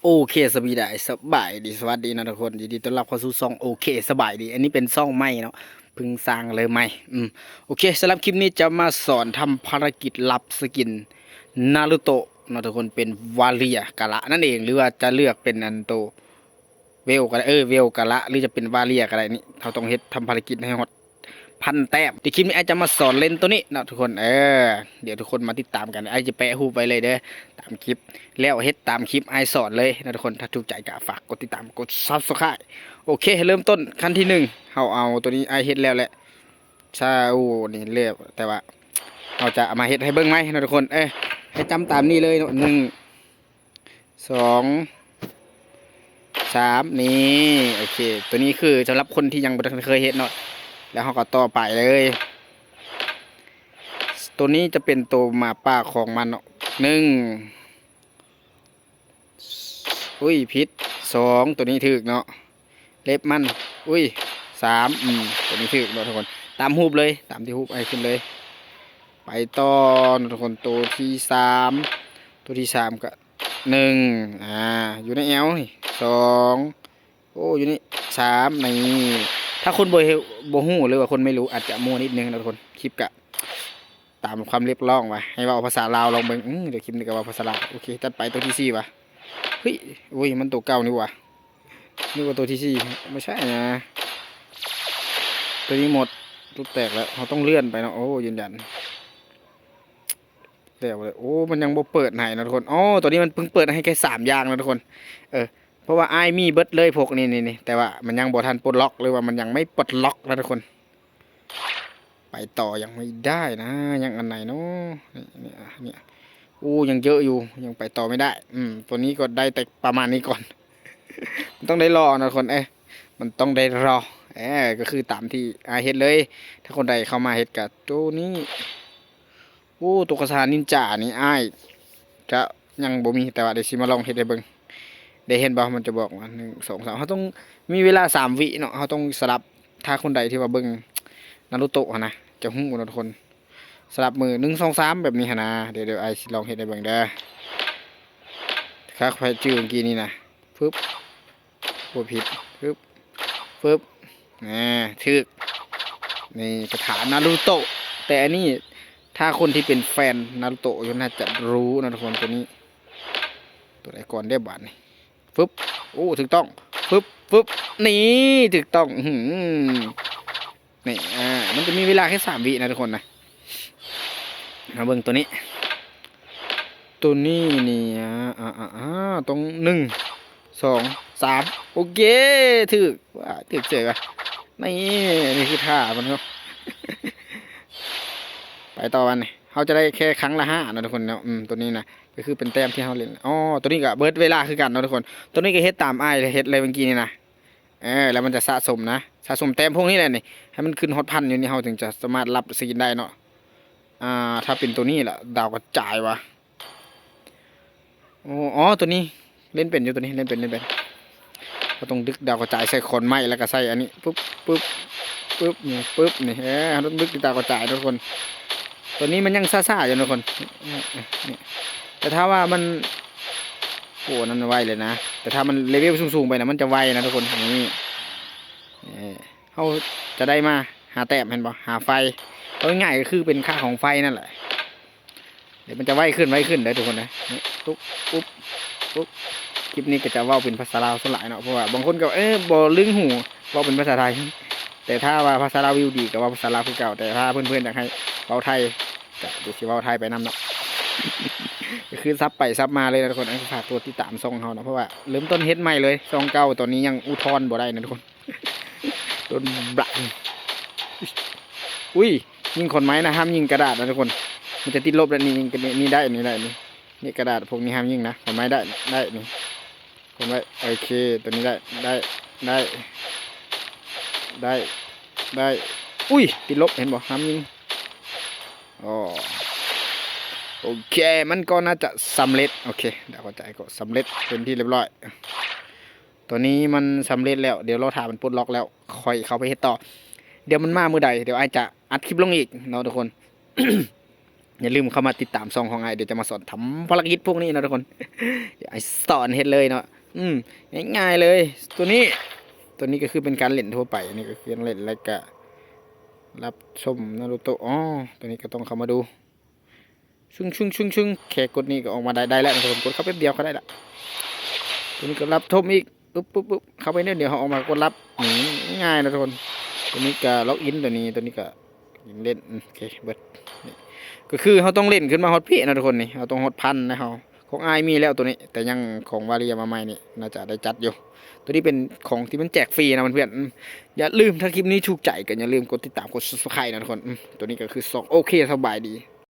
โอเคสบายดีสวัสดีนะทุกคนยินดีต้อนรับเข้าสู่ช่องโอเคสบายดีอันนี้เป็นช่องใหม่เนาะเพิ่งสร้างเลยใหม่โอเคสำหรับคลิปนี้จะมาสอนทำภารกิจลับสกินนารูโตะนะทุกคนเป็นวาเลียกะละนั่นเองหรือว่าจะเลือกเป็นอันโตเวลก็ได้เวลกะละหรือจะเป็นวาเลียก็ได้นี่เราต้องเฮ็ดทำภารกิจให้หมด1,000 แต้มที่คลิปนี้ไอจะมาสอนเล่นตัวนี้นะทุกคนเดี๋ยวทุกคนมาติดตามกันไอจะแปะรูปไปเลยเด้อตามคลิปแล้วเฮ็ดตามคลิปไอสอนเลยนะทุกคนถ้าถูกใจก็ฝากกดติดตามกด Subscribe โอเคเริ่มต้นขั้นที่1เอาตัวนี้ไอเฮ็ดแล้วแหละใช่โอ้นี่เรียบแต่ว่าเราจะเอามาเฮ็ดให้เบิ่งไหมนะทุกคนให้จำตามนี้เลย1 2 3นี่โอเคตัวนี้คือสำหรับคนที่ยังไม่เคยเฮ็ดเนาะแล้วเขาก็ต่อไปเลยตัวนี้จะเป็นตัวหมาป่าของมันเนาะอุ้ยพิษ2ตัวนี้ถึกเนาะเล็บมันอุ้ย3ตัวนี้ถึกเนาะทุกคนตามรูปเลยตามที่รูปไอขึ้นเลยไปต่อทุกคนตัวที่ 3ก็1อยู่ในแอลนี่2โอ้อยู่นี่3นี่ถ้าคนบ่ฮู้หรือว่าคนไม่รู้อาจจะมั่วนิดนึงนะทุกคนคลิปกะตามความเรียบร้องว่ะให้ว่าภาษาลาวลองเบิ่งเดี๋ยวคลิปนี้ก็ว่าภาษาลาวโอเคจัดไปตัวที่4ว่ะเฮ้ยอุ้ยมันตัวเก่านี่ว่ะนึกว่าตัวที่4ไม่ใช่นะตัวนี้หมดตัวแตกแล้วเราต้องเลื่อนไปเนาะโอ้ยืนยันแล้วเลยโอ้มันยังบ่เปิดให้นะทุกคนตัวนี้มันเพิ่งเปิดให้แค่3อย่างนะทุกคนเพราะว่าไอ้มีเบิดเลยพวกนี่แต่ว่ามันยังบ่ทันปลดล็อกหรือว่ามันยังไม่ปลดล็อกนะทุกคนไปต่อยังไม่ได้นะยังอันไหนเนาะเนี่ยยังเยอะอยู่ยังไปต่อไม่ได้ตัวนี้ก็ได้แต่ประมาณนี้ก่อนมันต้องได้รอนะทุกคนมันต้องได้รอก็คือตามที่เฮ็ดเลยถ้าคนใดเข้ามาเฮ็ดกับตัวนี้ตัวกระสานนินจานี่ก็ยังบ่มีแต่ว่าเดี๋ยวสิมาลองเฮ็ดให้เบิ่งได้เห็นบ่มันจะบอกว่า1 2 3เขาต้องมีเวลา3 วิเนาะเขาต้องสลับถ้าคนใดที่ว่าเบิ่งนารูโตะนะจะฮู้นะทุกคนสลับมือ1 2 3แบบนี้หั่นนะเดี๋ยวไอสิลองเฮ็ดให้เบิ่งเด้อครับใครชื่อเมื่อกี้นี่นะปึ๊บบ่ผิดปึ๊บถึกนี่กระถานารูโตะแต่อันนี้ถ้าคนที่เป็นแฟนนารูโตะอยู่น่าจะรู้นะทุกคนตัวนี้ตัวไหนก่อนได้บาดนี่ฟึบถูกต้องฟึบนี่ถูกต้องนี่มันจะมีเวลาแค่3 วินะทุกคนนะมาเบิ่งตัวนี้นี่ตรง1 2 3โอเคถึกเจ๋งว่ะนี่คือท่ามันครับไปต่อวันนี่เขาจะได้แค่ครั้งละ5นะทุกคนเนาะตัวนี้นะก็คือเป็นแต้มที่เขาเล่นตัวนี้ก็เบิร์ดเวลาคือกันนะทุกคนตัวนี้ก็เฮ็ดตามเฮ็ดอะไรเมื่อกี้นี่นะแล้วมันจะสะสมแต้มพวกนี้แหละนี่ให้มันขึ้นฮอตพันอยู่นี่เขาถึงจะสามารถรับสกินได้เนาะถ้าเป็นตัวนี้แหละดาวกระจายวะตัวนี้เล่นเป็นอยู่ตัวนี้เล่นเป็นก็ต้องดึกดาวกระจายใส่ขนไม้แล้วก็ใส่อันนี้ปึ๊บนี่ต้องดึกดาวกระจายทุกคนตัวนี้มันยังซ่าๆอยู่ทุกคนแต่ถ้าว่ามันนั่นไวเลยนะแต่ถ้ามันเลเวลสูงๆไปนะมันจะไวนะทุกคนนี่เขาจะได้มาหาแต้มเห็นป่ะหาไฟเอาง่ายก็คือเป็นค่าของไฟนั่นแหละเดี๋ยวมันจะไวขึ้นเลยทุกคนนะปุ๊บคลิปนี้ก็จะว่าเป็นภาษาลาวสลายเนาะเพราะว่าบางคนก็บ่ลึงหูว่าเป็นภาษาไทยแต่ถ้าว่าภาษาลาววิวดีก็ว่าภาษาลาวคือเก่าแต่ถ้าเพื่อนๆอยากให้เว้าไทยก็ดูสิเว้าไทยไปนำเนาะก็คือซับไปซับมาเลยนะทุกคนฝากตัวติดตามซองเขาเนาะเพราะว่าเริ่มต้นเฮ็ดใหม่เลยซองเก่าตอนนี้ยังอุทธรณ์บ่ได้นะทุกคนโดนบลักยิงขนไม้นะห้ามยิงกระดาษนะทุกคนมันจะติดลบแล้วนี่ยิงนี่ได้นี่กระดาษพวกนี้ห้ามยิงนะขนไม้ได้นี่ขนไม้โอเคตัวนี้ได้ติดลบเห็นบ่ห้ามยิงโอเคมันก็น่าจะสำเร็จโอเคเดี๋ยวเข้าใจก็สำเร็จเป็นที่เรียบร้อยตัวนี้มันสำเร็จแล้วเดี๋ยวเราถ่ายมันปลดล็อกแล้วค่อยเข้าไปเฮ็ดต่อเดี๋ยวมันมาเมื่อใดเดี๋ยวไอจะอัดคลิปลงอีกเนาะทุกคน อย่าลืมเข้ามาติดตามซองของไอเดี๋ยวจะมาสอนทำภารกิจพวกนี้นะทุกคนเดี๋ยวไอสอนเฮ็ดเลยเนาะ อืมง่ายๆเลยตัวนี้ก็คือเป็นการเล่นทั่วไปนี่ก็คือเล่นแล้วก็รับชมนารูโตะอ๋อตัวนี้ก็ต้องเข้ามาดูชึ่งแค่กดนี้ก็ออกมาได้แล้วนะทุกคนกดเข้าแป๊บเดียวก็ได้ละตัวนี้ก็รับชมอีกปุ๊บเข้าไปเนี่ยเดี๋ยวเขาออกมากดรับง่ายนะทุกคนตัวนี้ก็ล็อกอินตัวนี้ก็เล่นโอเคเบิดนี่ก็คือเขาต้องเล่นขึ้นมาฮอตพี่นะทุกคนนี่เขาต้องฮอตพันนะเขาของอายมีแล้วตัวนี้แต่ยังของวาเรียมาใหม่นี่น่าจะได้จัดอยู่ตัวนี้เป็นของที่มันแจกฟรีนะเพื่อนอย่าลืมถ้าคลิปนี้ถูกใจกันอย่าลืมกดติดตามกด subscribe นะทุกคนตัวนี้ก็คือ2โอเคสบายดี